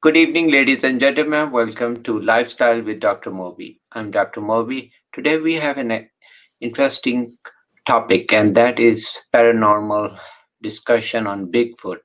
Good evening, ladies and gentlemen. Welcome to Lifestyle with Dr. Mobi. I'm Dr. Mobi. Today we have an interesting topic, and that is paranormal discussion on Bigfoot.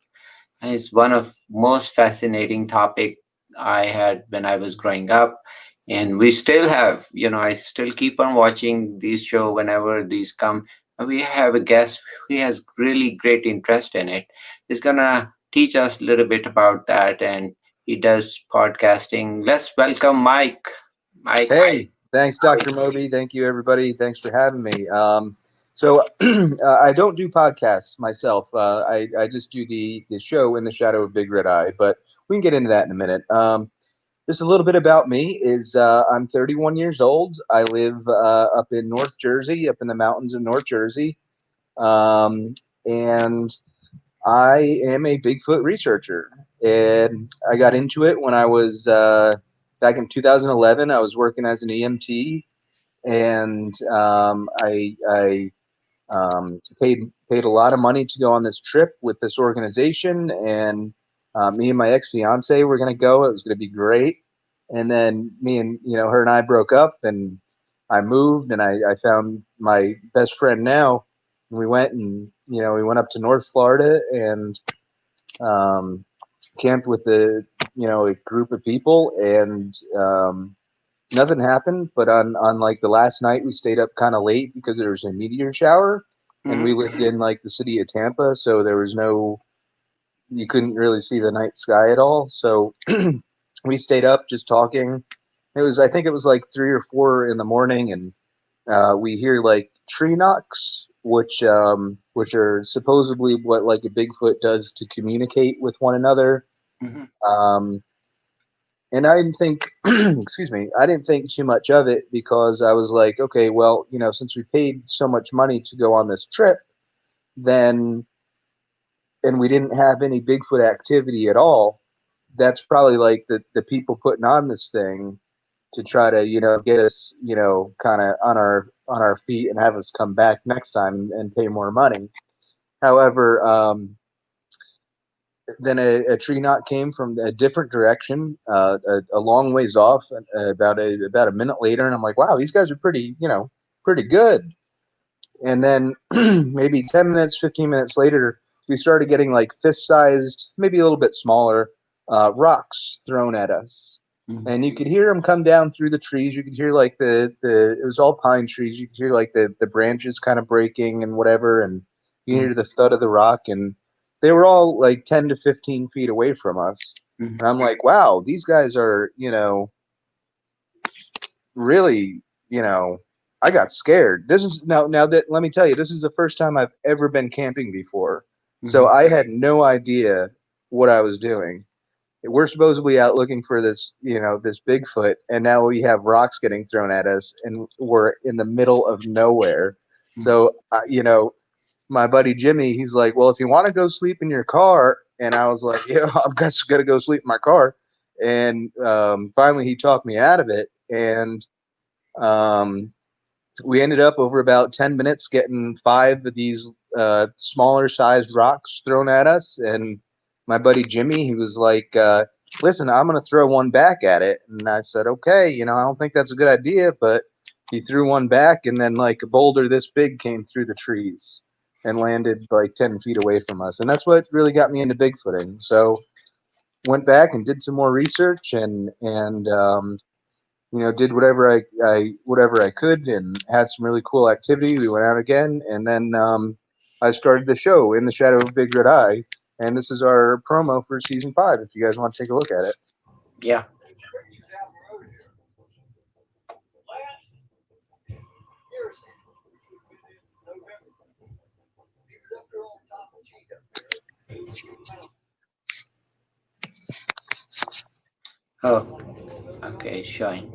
And it's one of most fascinating topic I had when I was growing up, and we still have. I still keep on watching these show whenever these come. And we have a guest who has really great interest in it. He's gonna teach us a little bit about that, and he does podcasting. Let's welcome Mike. Mike, Hey, thanks, Dr. Moby. Thank you, everybody. Thanks for having me. I don't do podcasts myself. I just do the show In the Shadow of Big Red Eye, but we can get into that in a minute. Just a little bit about me is I'm 31 years old. I live up in North Jersey, up in the mountains of North Jersey, and I am a Bigfoot researcher. And I got into it when I was back in 2011. I was working as an EMT, and I paid a lot of money to go on this trip with this organization, and me and my ex fiance were going to go. It was going to be great, and then me and her and I broke up, and I moved, and I found my best friend now. And we went and we went up to North Florida and um, camped with a group of people, and nothing happened. But on like the last night, we stayed up kind of late because there was a meteor shower, and we mhm. lived in like the city of Tampa, so there was no you couldn't really see the night sky at all. So we stayed up just talking. I think it was like 3 or 4 in the morning, and we hear like tree knocks, which are supposedly what like a Bigfoot does to communicate with one another. Mhm. Um, and I didn't think, excuse me, I didn't think too much of it because I was like, okay, well, since we paid so much money to go on this trip, then and we didn't have any Bigfoot activity at all, that's probably like the people putting on this thing to try to get us kind of on our feet and have us come back next time and pay more money. However, then a tree knot came from a different direction, a long ways off, about a minute later, and I'm like, wow, these guys are pretty good. And then maybe 10 minutes, 15 minutes later, we started getting like fist-sized, maybe a little bit smaller, rocks thrown at us. Mhm. And you could hear them come down through the trees. You could hear like the it was all pine trees. You could hear like the branches kind of breaking and whatever, and you Mhm. hear the thud of the rock. And they were all like 10 to 15 feet away from us. Mhm. And I'm like, wow, these guys are really, I got scared. This is now that let me tell you, this is the first time I've ever been camping before. So Mhm. I had no idea what I was doing. We're supposedly out looking for this Bigfoot, and now we have rocks getting thrown at us, and we're in the middle of nowhere. Mhm. So, my buddy Jimmy, he's like, "Well, if you want to go sleep in your car," and I was like, "Yeah, I'm just gonna go sleep in my car." And finally, he talked me out of it, and um, we ended up over about 10 minutes getting 5 of these smaller sized rocks thrown at us. And my buddy Jimmy, he was like, listen, I'm going to throw one back at it. And I said, okay, I don't think that's a good idea. But he threw one back, and then like a boulder this big came through the trees and landed like 10 feet away from us. And that's what really got me into Bigfooting. So went back and did some more research, and did whatever I could, and had some really cool activity. We went out again, and then I started the show In the Shadow of Big Red Eye, and this is our promo for season 5. If you guys want to take a look at it. Yeah. Oh, okay, showing.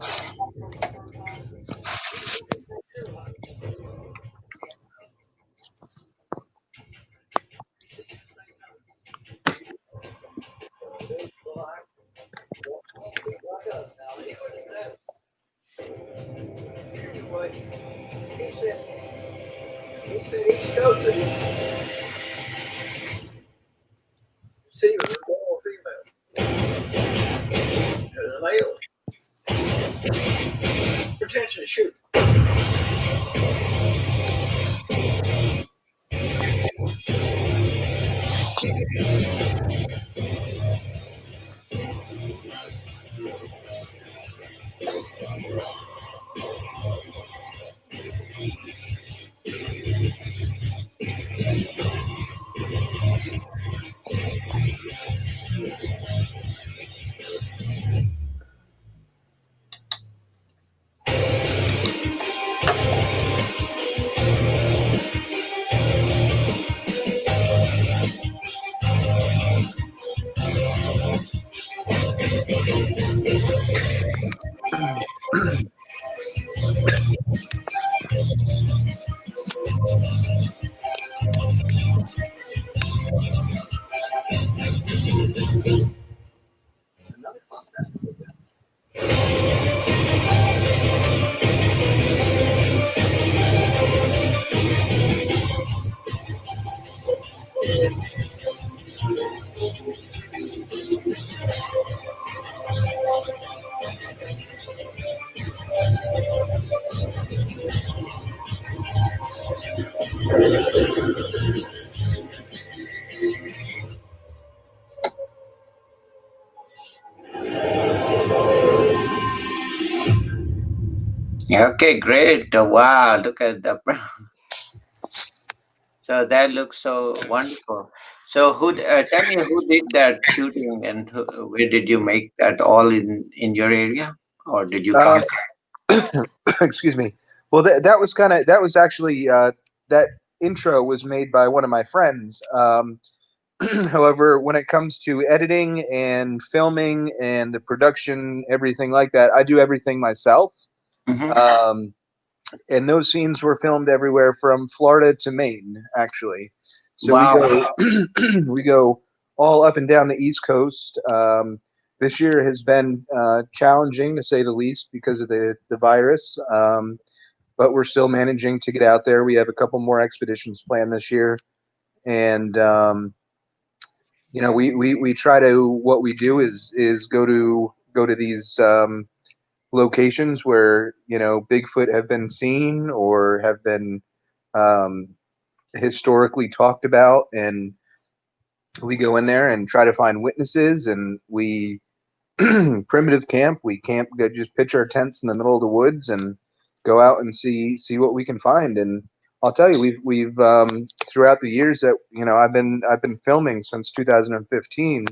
Okay, great. Wow, look at the. So that looks so wonderful. So tell me who did that shooting and where did you make that all in your area or did you Uh, come? excuse me. Well, that was actually that intro was made by one of my friends. However, when it comes to editing and filming and the production, everything like that, I do everything myself. Hmm. Um, and those scenes were filmed everywhere from Florida to Maine, actually. So we Wow. go we go all up and down the East Coast. This year has been challenging to say the least because of the virus, but we're still managing to get out there. We have a couple more expeditions planned this year, and we try to what we do is go to these locations where Bigfoot have been seen or have been um, historically talked about, and we go in there and try to find witnesses, and we primitive camp. We camp, just pitch our tents in the middle of the woods and go out and see what we can find. And I'll tell you, we've throughout the years that I've been filming since 2015,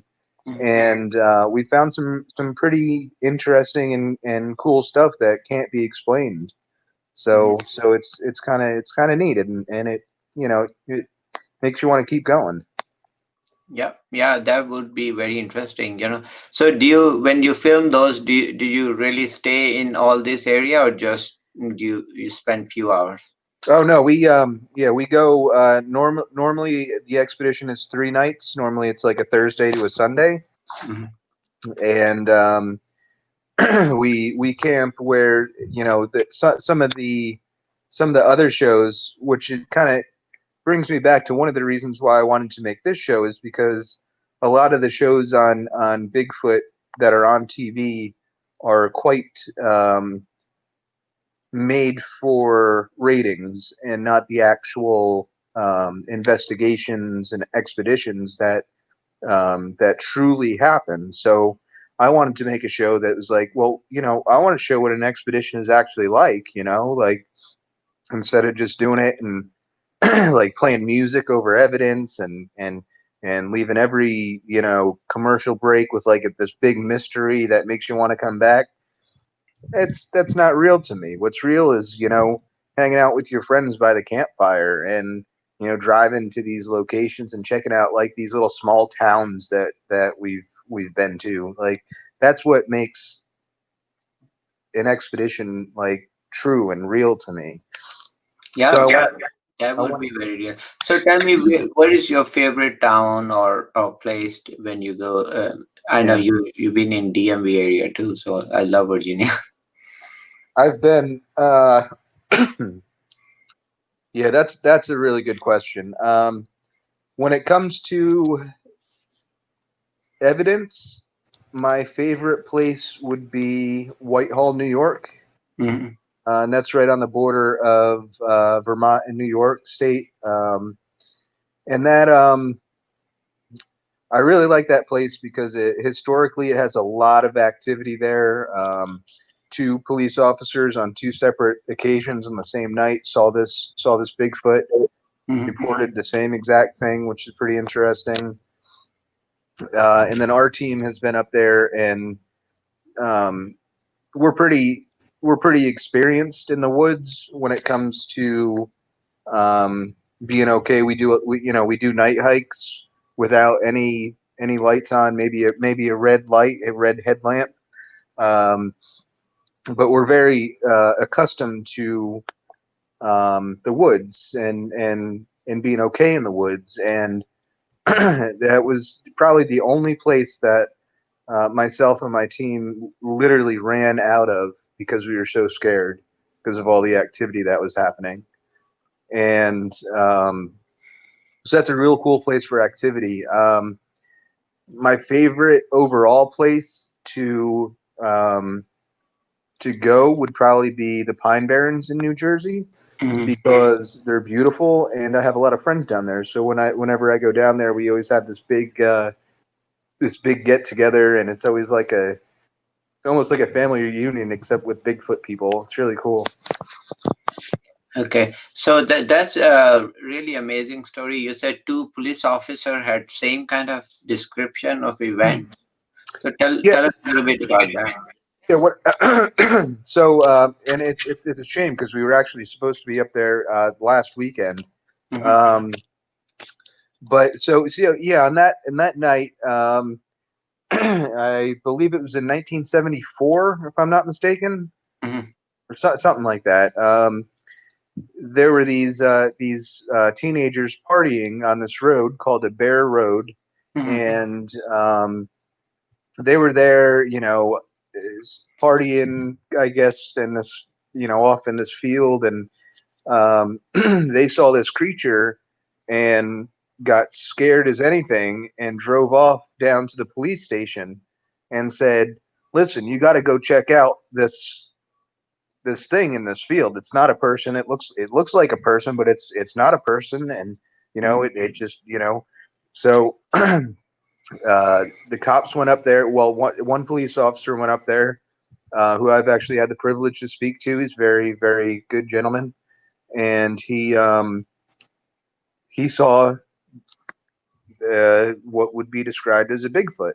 Mhm. and we found some pretty interesting and cool stuff that can't be explained. Mhm. So it's kind of neat, and it makes you want to keep going. Yeah, yeah, that would be very interesting. So do you, when you film those, do you really stay in all this area or just do you spend few hours? Oh no, we go normally the expedition is 3 nights. Normally it's like a Thursday to a Sunday, Mhm. and we camp where some of the other shows, which it kind of brings me back to one of the reasons why I wanted to make this show is because a lot of the shows on Bigfoot that are on TV are quite made for ratings and not the actual investigations and expeditions that truly happen. So I wanted to make a show that was like, well, I want to show what an expedition is actually like, like instead of just doing it and like playing music over evidence and leaving every commercial break with like this big mystery that makes you want to come back. That's not real to me. What's real is hanging out with your friends by the campfire and driving to these locations and checking out like these little small towns that we've been to. Like that's what makes an expedition like true and real to me. Yeah, So that I would want be very real. So tell me, what is your favorite town or place when you go? I know yeah, you've been in DMV area too, so I love Virginia. I've been yeah, that's a really good question. When it comes to evidence, My favorite place would be Whitehall, New York, Hmm. and that's right on the border of Vermont and New York State. And that I really like that place because historically it has a lot of activity there. Two police officers on two separate occasions on the same night saw this Bigfoot, Hmm. reported the same exact thing, which is pretty interesting. And then our team has been up there, and um, we're pretty we're pretty experienced in the woods when it comes to um, being okay. We do night hikes without any lights on, maybe a red light, a red headlamp. Um, but we're very accustomed to the woods and being okay in the woods, and that was probably the only place that myself and my team literally ran out of because we were so scared because of all the activity that was happening. And so that's a real cool place for activity. My favorite overall place um, to go would probably be the Pine Barrens in New Jersey Hmm. because they're beautiful and I have a lot of friends down there. So whenever I go down there, we always have this big get together, and it's always like a almost like a family reunion except with Bigfoot people. It's really cool. Okay, so that's a really amazing story. You said two police officer had same kind of description of event. So Yeah, tell us a little bit about that. yeah. What? So, and it's a shame because we were actually supposed to be up there last weekend. Hmm. Um, but so yeah, on that night, I believe it was in 1974, if I'm not mistaken, Hmm. or something like that. There were these teenagers partying on this road called a Bear Road, Hmm. and they were there, partying, I guess, in this, off in this field, and they saw this creature and got scared as anything and drove off down to the police station and said, "Listen, you got to go check out this thing in this field. It's not a person. It looks like a person, but it's not a person." And it just so the cops went up there. Well, one police officer went up there, who I've actually had the privilege to speak to. He's very, very good gentleman, and he saw what would be described as a Bigfoot.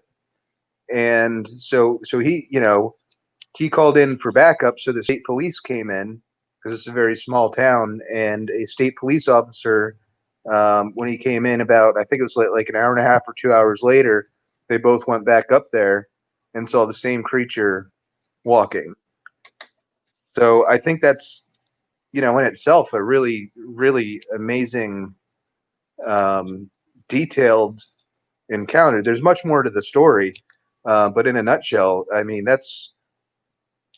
And so he called in for backup. So the state police came in because it's a very small town, and a state police officer, when he came in, about I think it was like an hour and a half or 2 hours later, they both went back up there and saw the same creature walking. So I think that's in itself a really, really amazing, um, detailed encounter. There's much more to the story, but in a nutshell, I mean, that's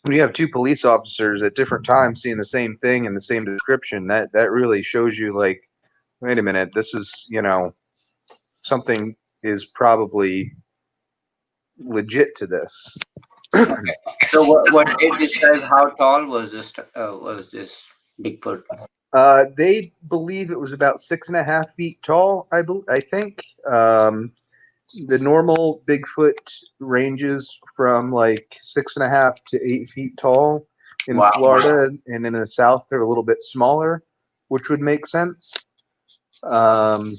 when you have two police officers at different times seeing the same thing and the same description. That really shows you, like, wait a minute, this is something is probably legit to this. Okay. So what they describe, how tall was this Bigfoot? They believe it was about 6.5 feet tall. I think. The normal Bigfoot ranges from like 6.5 to 8 feet tall in Wow. Florida, and in the South they're a little bit smaller, which would make sense. Um,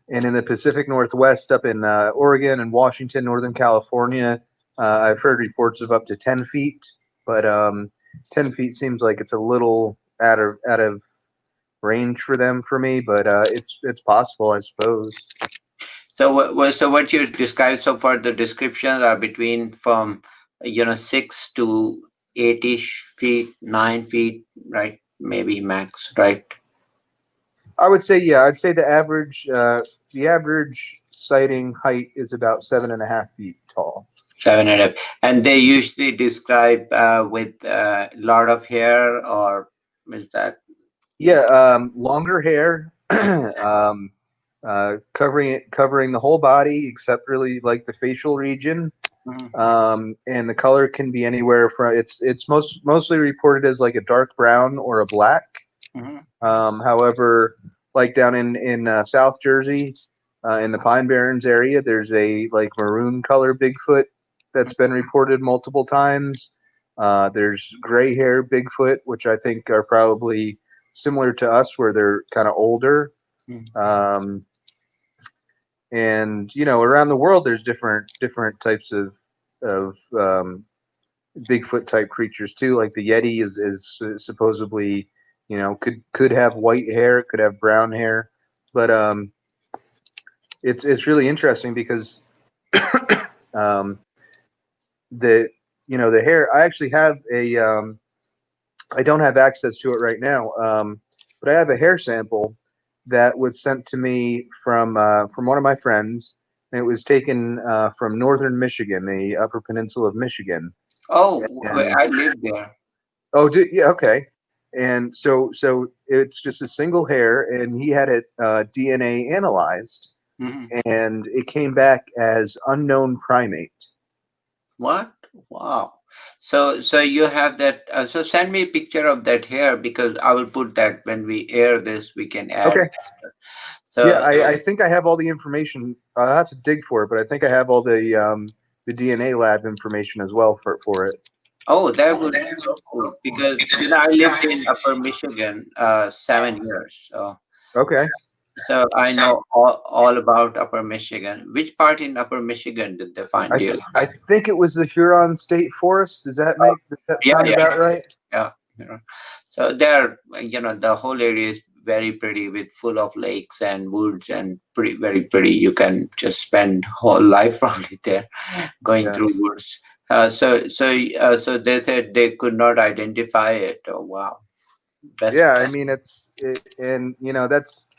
and in the Pacific Northwest, up in Oregon and Washington, Northern California, I've heard reports of up to 10 feet, but 10 feet seems like it's a little out of range for them for me, but it's possible, I suppose. So what you described so far, the descriptions are between from 6 to 8-ish feet, 9 feet, right? Maybe max, right? I would say, yeah, I'd say the average sighting height is about 7.5 feet tall. 7 and a half. And they usually describe with a lot of hair, or is that? Yeah, longer hair, um, covering the whole body except really like the facial region. Mhm, And the color can be anywhere from it's mostly reported as like a dark brown or a black. mhm, However, like down in South Jersey, in the Pine Barrens area, there's a like maroon color Bigfoot that's been reported multiple times. There's gray hair Bigfoot, which I think are probably similar to us, where they're kind of older. mhm. Um, and around the world, there's different types of Bigfoot type creatures too. Like the Yeti is supposedly, could have white hair, it could have brown hair, but it's really interesting because um, the the hair. I actually have a I don't have access to it right now, but I have a hair sample that was sent to me from one of my friends. And it was taken from northern Michigan, the Upper Peninsula of Michigan. Oh, And I live there. oh, yeah, okay. And so it's just a single hair, and he had it DNA analyzed, Mhm. and it came back as unknown primate. What? Wow. So you have that. So send me a picture of that hair because I will put that when we air this, we can add. Okay. Yeah, So, I think I have all the information. I'll have to dig for it, but I think I have all the DNA lab information as well for it. oh, that would be so cool because I lived in Upper Michigan 7 years. Okay. So I know all about Upper Michigan. Which part in Upper Michigan did they find you? I think it was the Huron State Forest. Does that Yeah, sound yeah, about right? yeah. So there, the whole area is very pretty with full of lakes and woods and pretty, very pretty. You can just spend whole life probably there going Yeah. through woods. So they said they could not identify it. Oh, wow. That's Yeah, I mean and that's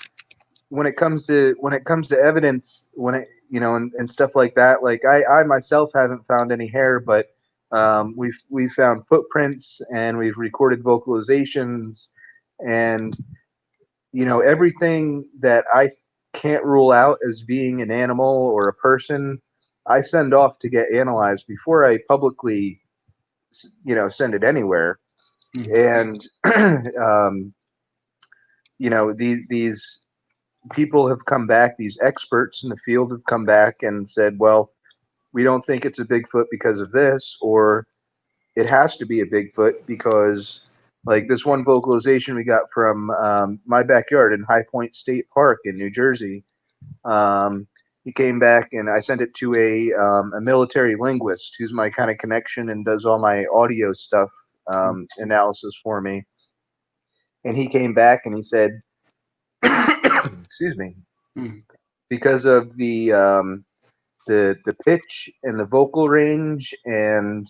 when it comes to evidence, when it and stuff like that. Like I myself haven't found any hair, but we've found footprints, and we've recorded vocalizations, and everything that I can't rule out as being an animal or a person, I send off to get analyzed before I publicly send it anywhere. Mhm. And um, these people have come back, these experts in the field have come back and said, well, we don't think it's a Bigfoot because of this, or it has to be a Bigfoot because, like, this one vocalization we got from my backyard in High Point State Park in New Jersey. Um, he came back, and I sent it to a military linguist who's my kind of connection and does all my audio stuff, analysis for me. And he came back and he said, excuse me, Mhm. because of the pitch and the vocal range and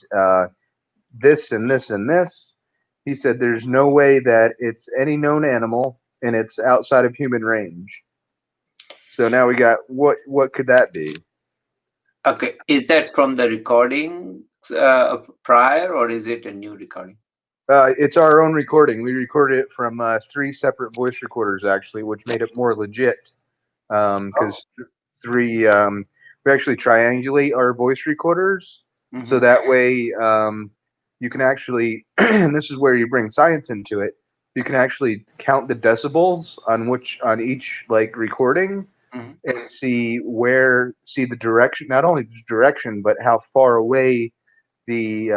this and this and this. He said there's no way that it's any known animal and it's outside of human range. So now we got what could that be? Okay, is that from the recording prior or is it a new recording? It's our own recording. We recorded it from three separate voice recorders actually, which made it more legit. Oh. Because three we actually triangulate our voice recorders so Hmm. that way you can actually and this is where you bring science into it. You can actually count the decibels on each like recording Hmm. and see the direction, not only the direction but how far away the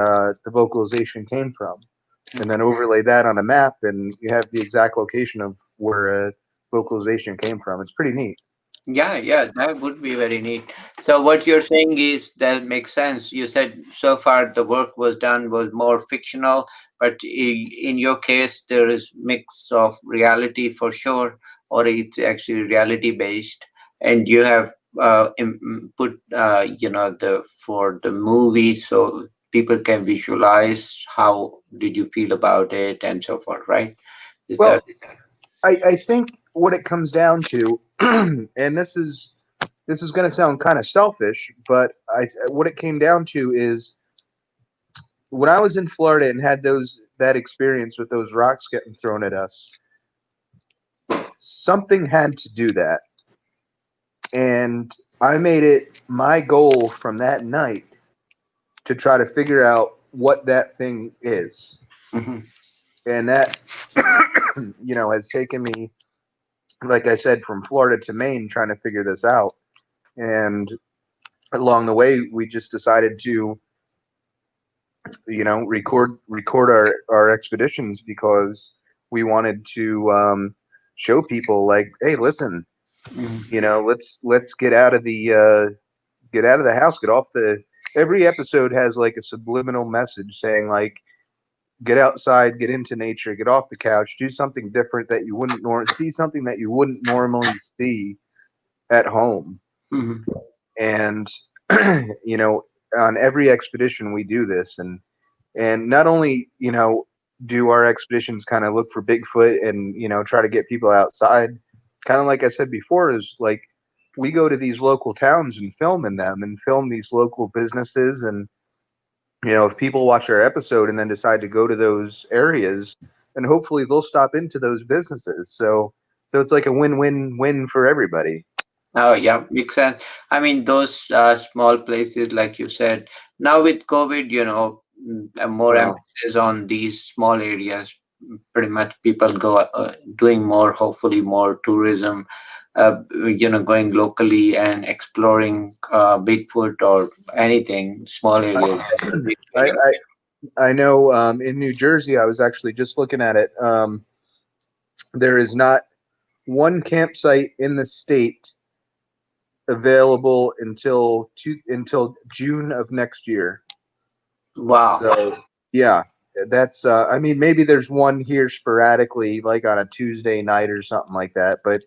vocalization came from, and then overlay that on a map and you have the exact location of where a vocalization came from. It's pretty neat. Yeah, yeah, that would be very neat. So what you're saying is that makes sense. You said so far the work was done was more fictional, but in your case there is mix of reality for sure, or it's actually reality based, and you have put the for the movie so people can visualize how did you feel about it and so forth, right? Is that? Well, I think what it comes down to, and this is going to sound kind of selfish, but what it came down to is when I was in Florida and had that experience with those rocks getting thrown at us, something had to do that. And I made it my goal from that night to try to figure out what that thing is. Hmm. And that, has taken me, like I said, from Florida to Maine trying to figure this out. And along the way, we just decided to, record our expeditions because we wanted to show people like, hey, listen, Hmm. let's get out of the house, get off the. Every episode has like a subliminal message saying like, get outside, get into nature, get off the couch, do something different that you wouldn't see something that you wouldn't normally see at home. Hmm. And you know, on every expedition we do this, and not only do our expeditions kind of look for Bigfoot and try to get people outside, kind of like I said before, is like we go to these local towns and film in them and film these local businesses. And if people watch our episode and then decide to go to those areas, then hopefully they'll stop into those businesses. So it's like a win-win-win for everybody. Oh, yeah, makes sense. I mean, those small places, like you said, now with COVID, more Well, emphasis on these small areas. Pretty much people go doing more, hopefully more tourism, going locally and exploring Bigfoot or anything, small I, areas. I, I know in New Jersey, I was actually just looking at it. There is not one campsite in the state available until June of next year. Wow. So yeah, that's. I mean, maybe there's one here sporadically, like on a Tuesday night or something like that. But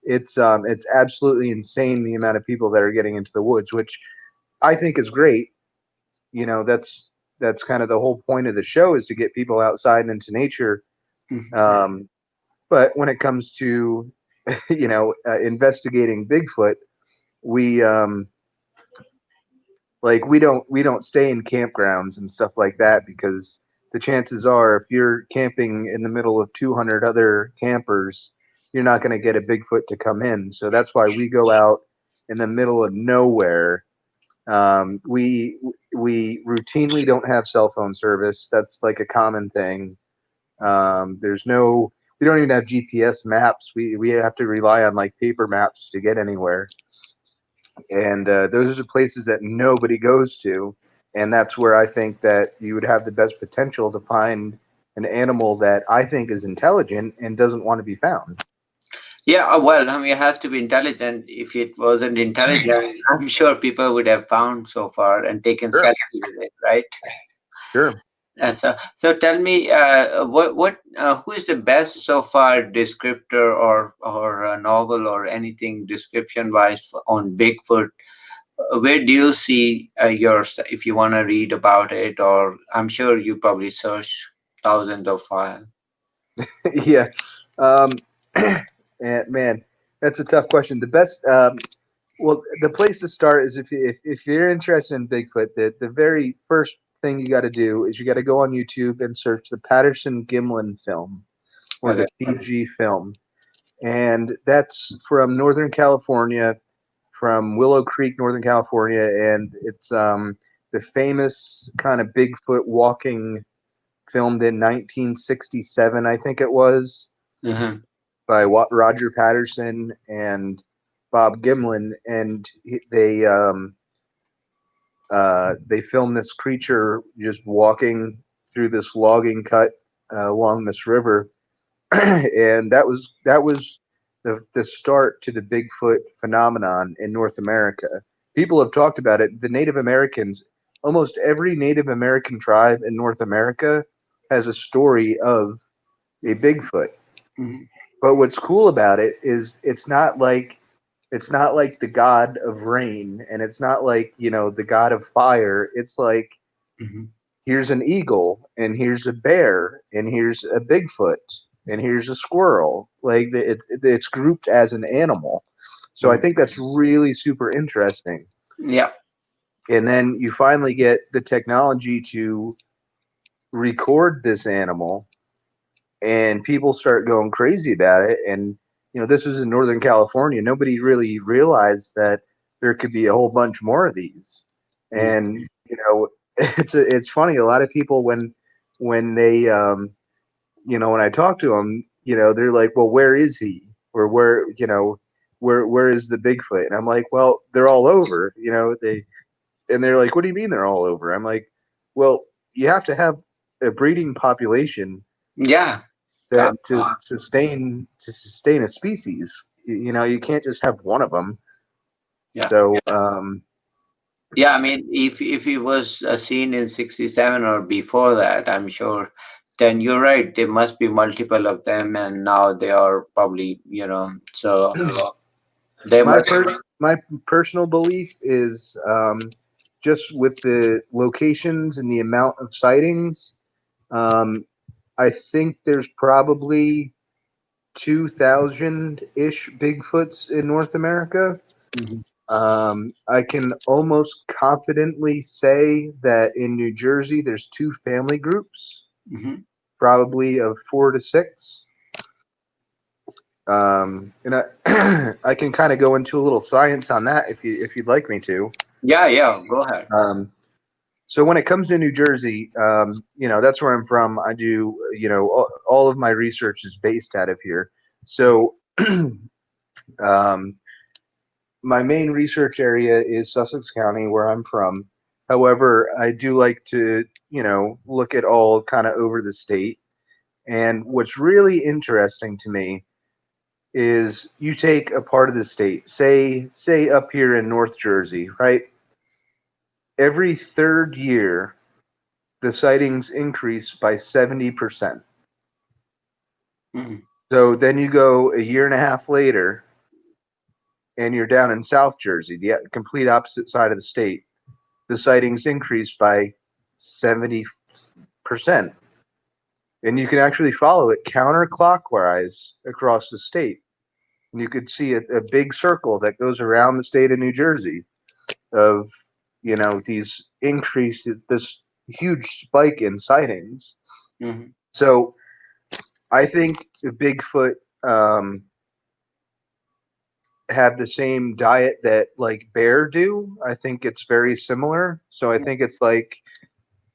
it's absolutely insane the amount of people that are getting into the woods, which I think is great. That's kind of the whole point of the show is to get people outside and into nature. Mhm. But when it comes to investigating Bigfoot, we we don't stay in campgrounds and stuff like that because the chances are if you're camping in the middle of 200 other campers, you're not going to get a Bigfoot to come in. So that's why we go out in the middle of nowhere. We routinely don't have cell phone service. That's like a common thing. There's no We don't even have GPS maps. We have to rely on like paper maps to get anywhere. And those are the places that nobody goes to. And that's where I think that you would have the best potential to find an animal that I think is intelligent and doesn't want to be found. Yeah, well, I mean, it has to be intelligent. If it wasn't intelligent, I'm sure people would have found so far and taken Sure, selfie with it, right? sure. So tell me, who is the best so far descriptor or a novel or anything description wise on Bigfoot? Where do you see yours if you want to read about it? Or I'm sure you probably search thousands of files. Yeah. Um, and man, that's a tough question. Well, the place to start is if you're interested in Bigfoot, the very first thing you got to do is you got to go on YouTube and search the Patterson Gimlin film or Okay. the PG film, and that's from Northern California, from Willow Creek, Northern California, and it's the famous kind of Bigfoot walking filmed in 1967, I think it was, Hmm. by Roger Patterson and Bob Gimlin, and they filmed this creature just walking through this logging cut along this river, and that was the start to the Bigfoot phenomenon in North America. People have talked about it. The Native Americans, almost every Native American tribe in North America, has a story of a Bigfoot. Hmm. But what's cool about it is it's not like the god of rain, and it's not like the god of fire. It's like Hmm. here's an eagle, and here's a bear, and here's a Bigfoot, and here's a squirrel. Like it's grouped as an animal. So I think that's really super interesting. Yeah. And then you finally get the technology to record this animal, and people start going crazy about it. And this was in Northern California. Nobody really realized that there could be a whole bunch more of these. Mm. And it's funny. A lot of people when they when I talk to them, they're like, well, where is he? Or where is the Bigfoot? And I'm like, well, they're all over. They're like, what do you mean they're all over? I'm like, well, you have to have a breeding population Yeah. that Uh, to sustain a species. You can't just have one of them. yeah. So Yeah, I mean, if it was seen in 67 or before that, I'm sure, then you're right. There must be multiple of them, and now they are probably, so they my must. per- my personal belief is just with the locations and the amount of sightings. Um, I think there's probably 2,000 ish Bigfoots in North America. Mhm, I can almost confidently say that in New Jersey, there's two family groups, mhm. probably of 4 to 6. And I can kind of go into a little science on that if you'd like me to. Yeah, yeah, go ahead. Um, so when it comes to New Jersey, that's where I'm from. I do, all of my research is based out of here. So um, my main research area is Sussex County, where I'm from. However, I do like to, look at all kind of over the state. And what's really interesting to me is you take a part of the state, say up here in North Jersey, right? Every third year, the sightings increase by 70%. Mhm, So then you go a year and a half later, and you're down in South Jersey, the complete opposite side of the state. The sightings increase by 70%. And you can actually follow it counterclockwise across the state. And you could see a big circle that goes around the state of New Jersey of, these increases, this huge spike in sightings. mhm, So I think Bigfoot have the same diet that like bear do. I think it's very similar. So I think it's like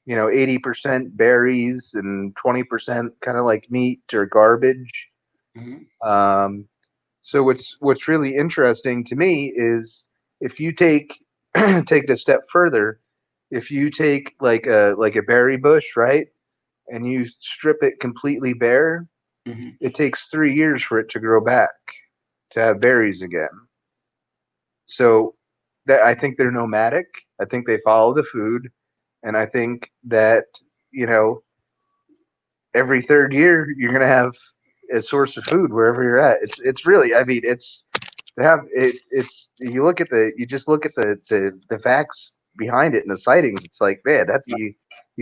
80% berries and 20% kind of like meat or garbage. mhm, Um, so what's really interesting to me is if you take take it a step further, if you take like a berry bush, right, and you strip it completely bare, mhm. it takes 3 years for it to grow back to have berries again. So that I think they're nomadic. I think they follow the food, and I think that you know every third year you're gonna have a source of food wherever you're at. It's really, I mean, it's to have it. It's you just look at the facts behind it and the sightings. It's like, man, that's you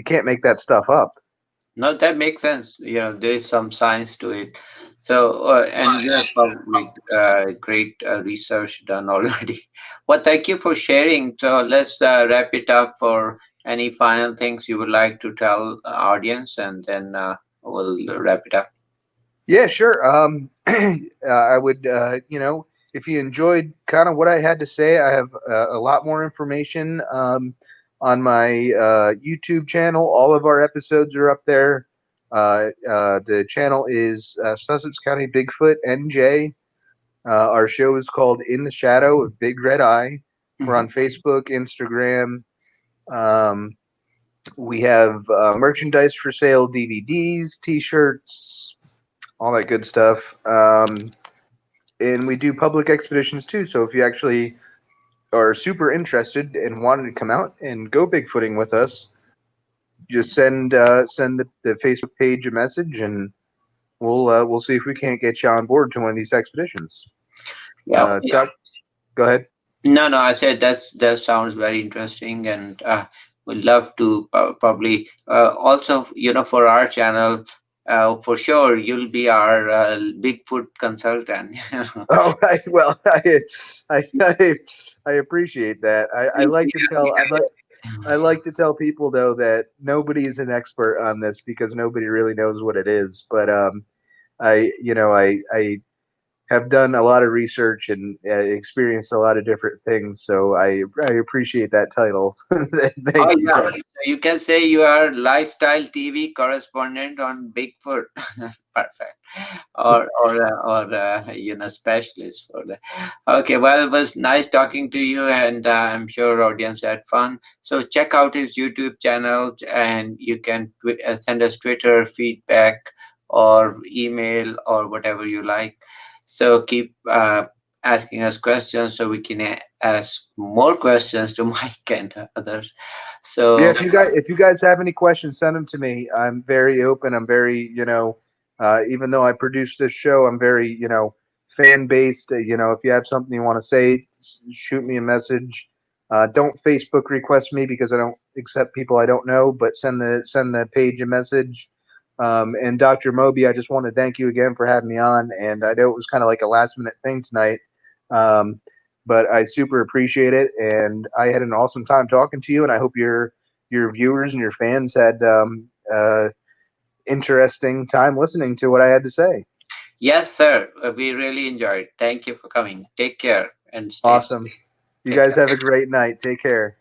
can't make that stuff up. No, that makes sense. There is some science to it. So, and you have probably great research done already. Well, thank you for sharing. So, let's wrap it up. For any final things you would like to tell the audience, and then we'll wrap it up. Yeah, sure. I would, if you enjoyed kind of what I had to say, I have a lot more information on my YouTube channel. All of our episodes are up there. The channel is Sussex County Bigfoot NJ. Our show is called In the Shadow of Big Red Eye. We're Mhm. on Facebook, Instagram. Um, we have merchandise for sale, DVDs, T-shirts, all that good stuff. And we do public expeditions too. So if you actually are super interested and wanted to come out and go bigfooting with us, just send the Facebook page a message, and we'll see if we can't get you on board to one of these expeditions. Yeah. Doug, go ahead. No, no, I said that sounds very interesting, and would love to probably also, for our channel, for sure, you'll be our Bigfoot consultant. Oh, I I appreciate that. I like to tell I like to tell people though that nobody is an expert on this because nobody really knows what it is. But I have done a lot of research and experienced a lot of different things. So I appreciate that title. Oh Thank you, yeah, Tom. so you can say you are lifestyle TV correspondent on Bigfoot. Perfect, or specialist for that. Okay, well, it was nice talking to you, and I'm sure audience had fun. So check out his YouTube channel, and you can send us Twitter feedback or email or whatever you like. So keep asking us questions so we can ask more questions to Mike and others. Yeah, So if you guys have any questions, send them to me. I'm very open. I'm very, even though I produce this show, I'm very, fan based. If you have something you want to say, shoot me a message. Don't Facebook request me because I don't accept people I don't know. But send the page a message. And Dr. Moby, I just want to thank you again for having me on. And I know it was kind of like a last minute thing tonight. Um, but I super appreciate it, and I had an awesome time talking to you. And I hope your viewers and your fans had interesting time listening to what I had to say. yes, sir, we really enjoyed. Thank you for coming. Take care and stay safe. Awesome. You Take guys care. have a great night. Take care.